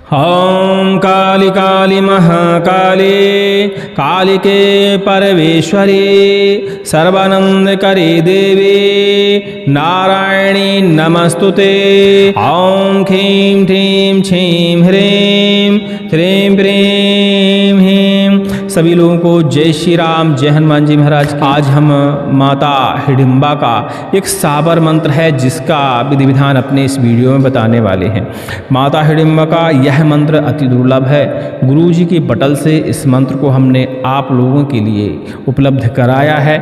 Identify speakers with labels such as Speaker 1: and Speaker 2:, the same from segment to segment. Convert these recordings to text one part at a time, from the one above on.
Speaker 1: ॐ काली काली महाकाली कालिके परमेश्वरी सर्वानंदकरी देवी नारायणी नमस्तुते। ॐ ह्रीं ह्रीं छीं ह्रीं ह्रीं प्रीं ह्रीं। सभी लोगों को जय श्री राम, जय हनुमान जी महाराज। आज हम माता हिडिंबा का एक साबर मंत्र है जिसका विधि विधान अपने इस वीडियो में बताने वाले हैं। माता हिडिंबा का यह मंत्र अति दुर्लभ है। गुरु जी के पटल से इस मंत्र को हमने आप लोगों के लिए उपलब्ध कराया है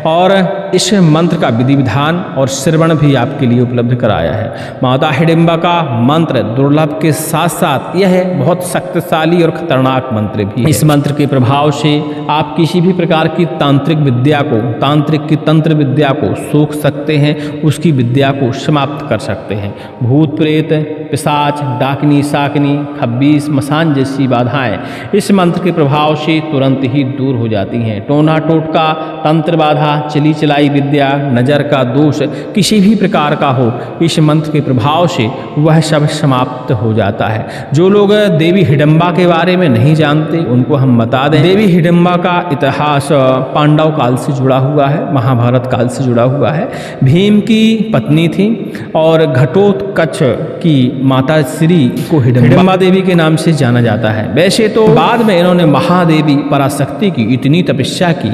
Speaker 1: और इस मंत्र का विधि विधान और श्रवण भी आपके लिए उपलब्ध कराया है। माता हिडिंबा का मंत्र दुर्लभ के साथ साथ यह बहुत शक्तिशाली और खतरनाक मंत्र भी है। इस मंत्र के प्रभाव से आप किसी भी प्रकार की तांत्रिक विद्या को, तांत्रिक की तंत्र विद्या को सोख सकते हैं, उसकी विद्या को समाप्त कर सकते हैं। भूत प्रेत, पिशाच, डाकनी, साकनी, खब्बीस, मसान जैसी बाधाएं इस मंत्र के प्रभाव से तुरंत ही दूर हो जाती हैं। टोना टोटका, तंत्र बाधा, चली चलाई विद्या, नज़र का दोष किसी भी प्रकार का हो, इस मंत्र के प्रभाव से वह सब समाप्त हो जाता है। जो लोग देवी हिडिंबा के बारे में नहीं जानते उनको हम बता दें। देवी हिडिंबा का इतिहास पांडव काल से जुड़ा हुआ है, महाभारत काल से जुड़ा हुआ है। भीम की पत्नी थी और घटोत्कच की माता श्री को हिडिंबा देवी के नाम से जाना जाता है। वैसे तो बाद में इन्होंने महादेवी पराशक्ति की इतनी तपस्या की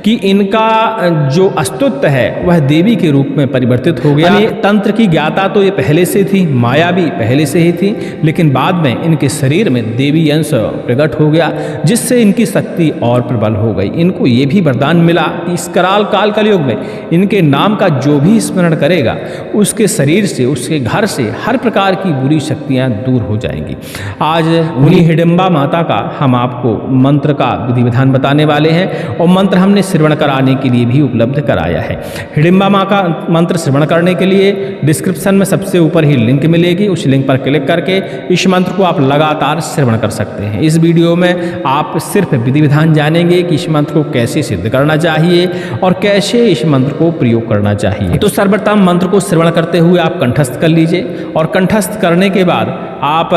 Speaker 1: कि इनका जो अस्तित्व है वह देवी के रूप में परिवर्तित हो गया। तंत्र की ज्ञाता तो ये पहले से थी, माया भी पहले से ही थी, लेकिन बाद में इनके शरीर में देवी अंश प्रकट हो गया जिससे इनकी शक्ति और प्रबल हो गई। इनको ये भी वरदान मिला कि इस कराल काल कलयुग में इनके नाम का जो भी स्मरण करेगा उसके शरीर से, उसके घर से हर प्रकार की बुरी शक्तियां दूर हो जाएंगी। आज उन्हीं हिडिंबा माता का हम आपको मंत्र का विधि विधान बताने वाले हैं और मंत्र हमने श्रवण कराने के लिए भी उपलब्ध कराया है। हिडिंबा माँ का मंत्र श्रवण करने के लिए डिस्क्रिप्शन में सबसे ऊपर ही लिंक मिलेगी, उस लिंक पर क्लिक करके इस मंत्र को आप लगातार श्रवण कर सकते हैं। इस वीडियो में आप सिर्फ विधि विधान जानेंगे कि इस मंत्र को कैसे सिद्ध करना चाहिए और कैसे इस मंत्र को प्रयोग करना चाहिए। तो सर्वप्रथम मंत्र को श्रवण करते हुए आप कंठस्थ कर लीजिए और कंठस्थ करने के बाद आप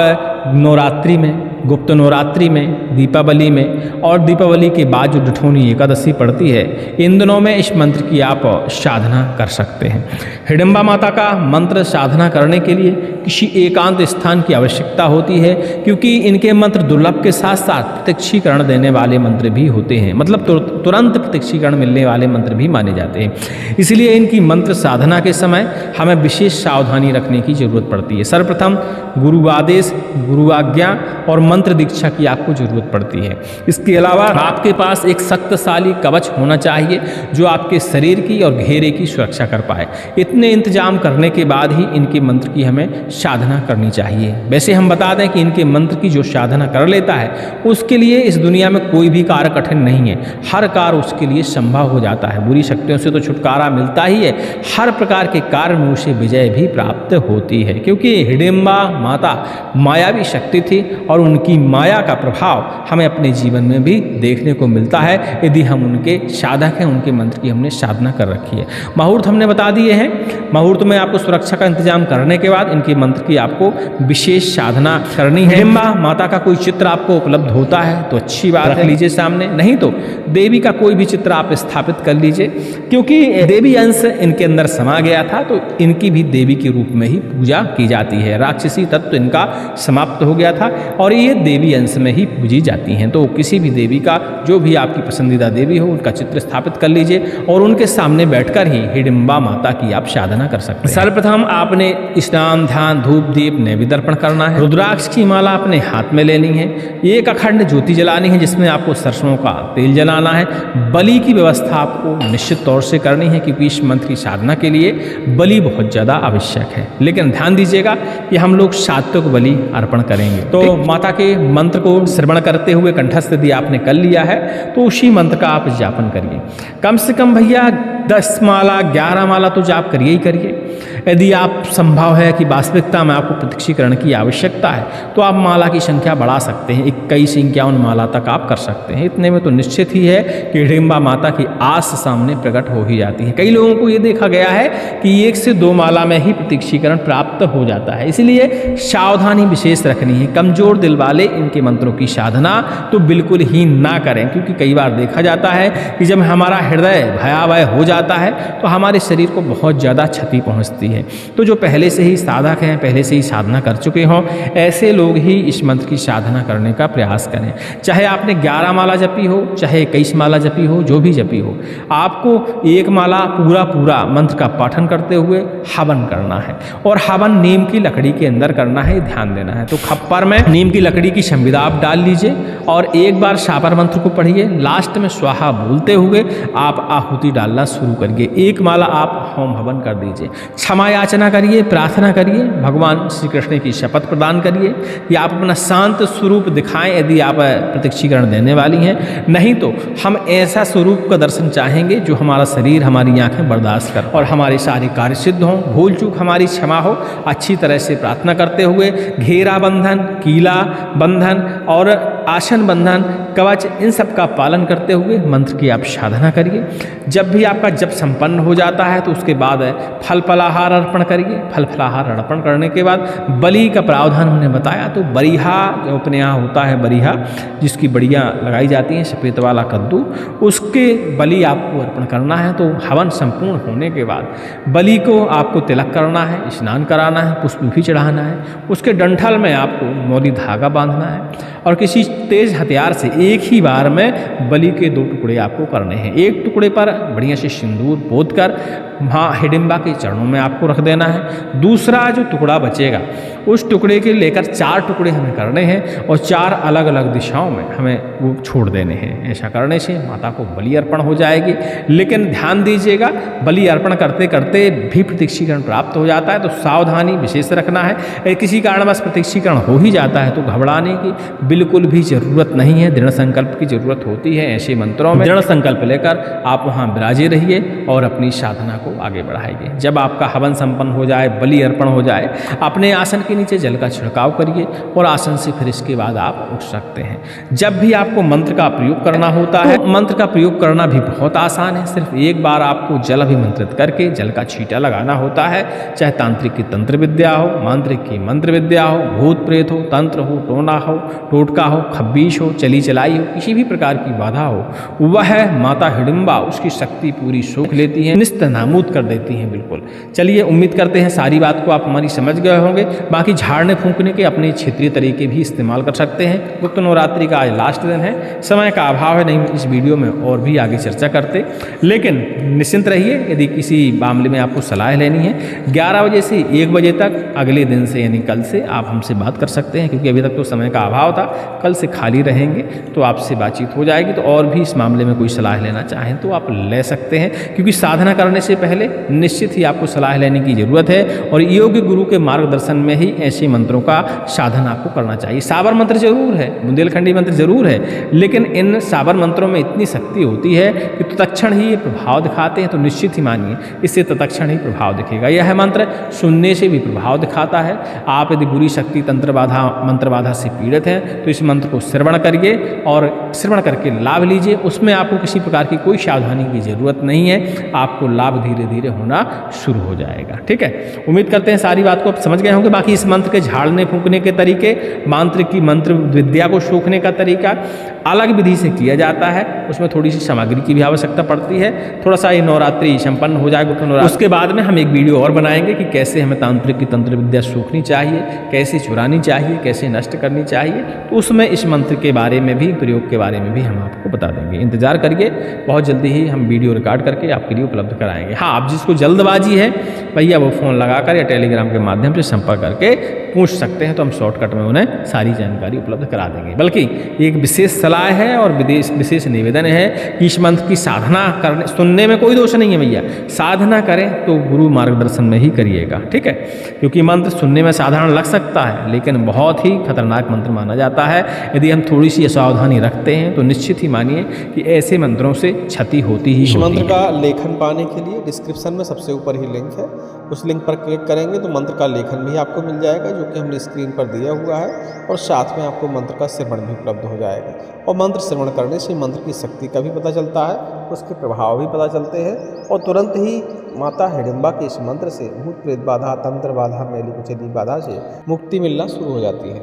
Speaker 1: नवरात्रि में, गुप्त नवरात्रि में, दीपावली में और दीपावली के बाद जो जठौनी एकादशी पड़ती है, इन दिनों में इस मंत्र की आप साधना कर सकते हैं। हिडिंबा माता का मंत्र साधना करने के लिए किसी एकांत स्थान की आवश्यकता होती है क्योंकि इनके मंत्र दुर्लभ के साथ साथ प्रत्यक्षीकरण देने वाले मंत्र भी होते हैं, मतलब तुरंत प्रत्यक्षीकरण मिलने वाले मंत्र भी माने जाते हैं। इसलिए इनकी मंत्र साधना के समय हमें विशेष सावधानी रखने की जरूरत पड़ती है। सर्वप्रथम गुरु आदेश, गुरु आज्ञा और मंत्र दीक्षा की आपको जरूरत पड़ती है। इसके अलावा आपके पास एक शक्तिशाली कवच होना चाहिए जो आपके शरीर की और घेरे की सुरक्षा कर पाए। इतने इंतजाम करने के बाद ही इनके मंत्र की हमें साधना करनी चाहिए। वैसे हम बता दें कि इनके मंत्र की जो साधना कर लेता है उसके लिए इस दुनिया में कोई भी कार्य कठिन नहीं है, हर कार्य उसके लिए संभव हो जाता है। बुरी शक्तियों से तो छुटकारा मिलता ही है, हर प्रकार के कार्य में उसे विजय भी प्राप्त होती है क्योंकि हिडिंबा माता मायावी शक्ति थी और उनकी माया का प्रभाव हमें अपने जीवन में भी देखने को मिलता है यदि हम उनके साधक हैं, उनके मंत्र की हमने साधना कर रखी है। मुहूर्त हमने बता दिए हैं। मुहूर्त में आपको सुरक्षा का इंतजाम करने के बाद इनके मंत्र की आपको विशेष साधना करनी है। हिडिंबा माता का कोई चित्र आपको उपलब्ध होता है तो अच्छी बात है, लीजिए सामने, नहीं तो देवी का कोई भी चित्र आप स्थापित कर लीजिए क्योंकि देवी अंश इनके अंदर समा गया था तो इनकी भी देवी के रूप में ही पूजा की जाती है। राक्षसी तत्व इनका समाप्त हो गया था और ये देवी अंश में ही पूजी जाती हैं। तो किसी भी देवी का, जो भी आपकी पसंदीदा देवी हो, उनका चित्र स्थापित कर लीजिए और उनके सामने बैठकर ही हिडिंबा माता की आप साधना कर सकते हैं। सर्वप्रथम आपने स्नान, ध्यान, धूप, दीप, नैवेद्य अर्पण करना है। रुद्राक्ष की माला अपने हाथ में लेनी है। एक अखंड ज्योति जलानी है जिसमें आपको सरसों का तेल जलाना है। बलि की व्यवस्था आपको निश्चित तौर से करनी है क्योंकि इस मंत्र की साधना के लिए बलि बहुत ज़्यादा आवश्यक है। लेकिन ध्यान दीजिएगा कि हम लोग सात्विक बलि अर्पण करेंगे। तो माता के मंत्र को श्रवण करते हुए कंठस्थ यदि आपने कर लिया है तो उसी मंत्र का आप जापन करिए। कम से कम भैया 10 माला 11 माला तो जाप करिए ही करिए। यदि आप संभव है कि वास्तविकता में आपको प्रत्यक्षीकरण की आवश्यकता है तो आप माला की संख्या बढ़ा सकते हैं, 21 51 माला तक आप कर सकते हैं। इतने में तो निश्चित ही है कि हिडिंबा माता की आस सामने प्रकट हो ही जाती है। कई लोगों को ये देखा गया है कि 1 से 2 माला में ही प्रत्यक्षीकरण प्राप्त हो जाता है, इसलिए सावधानी विशेष रखनी है। कमजोर दिल वाले इनके मंत्रों की साधना तो बिल्कुल ही ना करें, क्योंकि कई बार देखा जाता है कि जब हमारा हृदय भयावह हो जाता है तो हमारे शरीर को बहुत ज़्यादा क्षति पहुंचती है। तो जो पहले से ही साधक हैं, पहले से ही साधना कर चुके हों, ऐसे लोग ही इस मंत्र की साधना करने का प्रयास करें। चाहे आपने 11 माला जपी हो, चाहे 21 माला जपी हो, जो भी जपी हो, आपको एक माला पूरा मंत्र का पाठन करते हुए हवन करना है। और हवन नीम की लकड़ी के अंदर करना है, ध्यान देना है। तो खप्पर में नीम की लकड़ी की संविदा आप डाल लीजिए और एक बार शापर मंत्र को पढ़िए, लास्ट में स्वाहा बोलते हुए आप आहुति डालना शुरू करिए। एक माला आप होम हवन कर दीजिए, क्षमा याचना करिए, प्रार्थना करिए, भगवान श्री कृष्ण की शपथ प्रदान करिए कि आप अपना शांत स्वरूप दिखाएं यदि आप प्रत्यक्षीकरण देने वाली हैं। नहीं तो हम ऐसा स्वरूप का दर्शन चाहेंगे जो हमारा शरीर, हमारी आंखें बर्दाश्त कर और हमारे सारे कार्य सिद्ध हों, भूल चूक हमारी क्षमा हो। अच्छी तरह से प्रार्थना करते हुए घेरा बंधन, कीला बंधन और आसन बंधन, कवच, इन सब का पालन करते हुए मंत्र की आप साधना करिए। जब भी आपका जप संपन्न हो जाता है तो उसके बाद फल फलाहार अर्पण करिए। फल फलाहार अर्पण करने के बाद बलि का प्रावधान हमने बताया, तो बरिहा जो अपने यहाँ होता है, बरिहा जिसकी बड़ियाँ लगाई जाती हैं, सफ़ेद वाला कद्दू, उसके बलि आपको अर्पण करना है। तो हवन संपूर्ण होने के बाद बलि को आपको तिलक करना है, स्नान कराना है, पुष्प भी चढ़ाना है। उसके डंठल में आपको मौली धागा बांधना है और किसी तेज हथियार से एक ही बार में बलि के 2 टुकड़े आपको करने हैं। एक टुकड़े पर बढ़िया से सिंदूर पोत कर वहाँ हिडिंबा के चरणों में आपको रख देना है। दूसरा जो टुकड़ा बचेगा उस टुकड़े के लेकर 4 टुकड़े हमें करने हैं और 4 अलग अलग दिशाओं में हमें वो छोड़ देने हैं। ऐसा करने से माता को बलि अर्पण हो जाएगी। लेकिन ध्यान दीजिएगा, बलि अर्पण करते करते भी प्रत्यक्षीकरण प्राप्त हो जाता है, तो सावधानी विशेष रखना है। किसी कारणवश प्रत्यक्षीकरण हो ही जाता है तो घबराने की बिल्कुल भी जरूरत नहीं है, दृढ़ संकल्प की जरूरत होती है। ऐसे मंत्रों में दृढ़ संकल्प लेकर आप वहाँ विराजे रहिए और अपनी साधना को आगे बढ़ाइए। जब आपका हवन संपन्न हो जाए, बलि अर्पण हो जाए, अपने आसन के नीचे जल का छिड़काव करिए और आसन से फिर इसके बाद आप उठ सकते हैं। जब भी आपको मंत्र का प्रयोग करना होता है, मंत्र का प्रयोग करना भी बहुत आसान है। सिर्फ एक बार आपको जल अभिमंत्रित करके जल का छींटा लगाना होता है। चाहे तांत्रिक की तंत्र विद्या हो, मांत्रिक की मंत्र विद्या हो, भूत प्रेत हो, तंत्र हो, टोना हो, टोटका हो, खब्बीश हो, चली चलाई हो, किसी भी प्रकार की बाधा हो, वह माता हिडिंबा उसकी शक्ति पूरी सोख लेती है, निस्त नामूद कर देती हैं। बिल्कुल चलिए, उम्मीद करते हैं सारी बात को आप हमारी समझ गए होंगे। बाकी झाड़ने फूंकने के अपने क्षेत्रीय तरीके भी इस्तेमाल कर सकते हैं। गुप्त नवरात्रि का आज लास्ट दिन है, समय का अभाव है, नहीं इस वीडियो में और भी आगे चर्चा करते। लेकिन निश्चिंत रहिए, यदि किसी मामले में आपको सलाह लेनी है 11 बजे से 1 बजे तक अगले दिन से यानी कल से आप हमसे बात कर सकते हैं, क्योंकि अभी तक तो समय का अभाव था। कल से खाली रहेंगे तो आपसे बातचीत हो जाएगी। तो और भी इस मामले में कोई सलाह लेना चाहें तो आप ले सकते हैं, क्योंकि साधना करने से पहले निश्चित ही आपको सलाह लेने की ज़रूरत है और योग्य गुरु के मार्गदर्शन में ही ऐसे मंत्रों का साधन आपको करना चाहिए। साबर मंत्र जरूर है, बुंदेलखंडी मंत्र जरूर है, लेकिन इन साबर मंत्रों में इतनी शक्ति होती है कि तत्क्षण ही ये प्रभाव दिखाते हैं। तो निश्चित ही मानिए इससे तत्क्षण ही प्रभाव दिखेगा। यह मंत्र सुनने से भी प्रभाव दिखाता है। आप यदि बुरी शक्ति तंत्र बाधा मंत्र बाधा से पीड़ित हैं तो इस मंत्र को श्रवण करिए और श्रवण करके लाभ लीजिए। उसमें आपको किसी प्रकार की कोई सावधानी की जरूरत नहीं है, आपको लाभ धीरे धीरे होना शुरू हो जाएगा। ठीक है, उम्मीद करते हैं सारी बात को आप समझ गए होंगे। बाकी इस मंत्र के झाड़ने फूंकने के तरीके, मांत्रिक की मंत्र विद्या को सोखने का तरीका अलग विधि से किया जाता है, उसमें थोड़ी सी सामग्री की भी आवश्यकता पड़ती है। थोड़ा सा ये नवरात्रि संपन्न हो जाएगा तो उसके बाद में हम एक वीडियो और बनाएंगे कि कैसे हमें तांत्रिक की तंत्र विद्या सोखनी चाहिए, कैसे चुरानी चाहिए, कैसे नष्ट करनी चाहिए। तो उसमें इस मंत्र के बारे में भी, प्रयोग के बारे में भी हम आपको बता देंगे। इंतजार करिए, बहुत जल्दी ही हम वीडियो रिकॉर्ड करके आपके लिए उपलब्ध कराएंगे। हाँ, आप जिसको जल्दबाजी है भैया वो फ़ोन लगाकर या टेलीग्राम के माध्यम से संपर्क करके पूछ सकते हैं तो हम शॉर्टकट में उन्हें सारी जानकारी उपलब्ध करा देंगे। बल्कि एक विशेष सलाह है और विशेष निवेदन है कि इस मंत्र की साधना करने, सुनने में कोई दोष नहीं है भैया, साधना करें तो गुरु मार्गदर्शन में ही करिएगा, ठीक है। क्योंकि मंत्र सुनने में साधारण लग सकता है लेकिन बहुत ही खतरनाक मंत्र माना जाता है। यदि हम थोड़ी सी असावधानी रखते हैं तो निश्चित ही मानिए कि ऐसे मंत्रों से क्षति होती ही
Speaker 2: इस
Speaker 1: होती
Speaker 2: मंत्र
Speaker 1: है।
Speaker 2: का लेखन पाने के लिए डिस्क्रिप्शन में सबसे ऊपर ही लिंक है, उस लिंक पर क्लिक करेंगे तो मंत्र का लेखन भी आपको मिल जाएगा जो कि हमने स्क्रीन पर दिया हुआ है, और साथ में आपको मंत्र का श्रवण भी उपलब्ध हो जाएगा। और मंत्र श्रवण करने से मंत्र की शक्ति का भी पता चलता है, उसके प्रभाव भी पता चलते हैं, और तुरंत ही माता हिडिंबा के इस मंत्र से भूत प्रेत बाधा, तंत्र बाधा, मैली कुचैली बाधा से मुक्ति मिलना शुरू हो जाती है।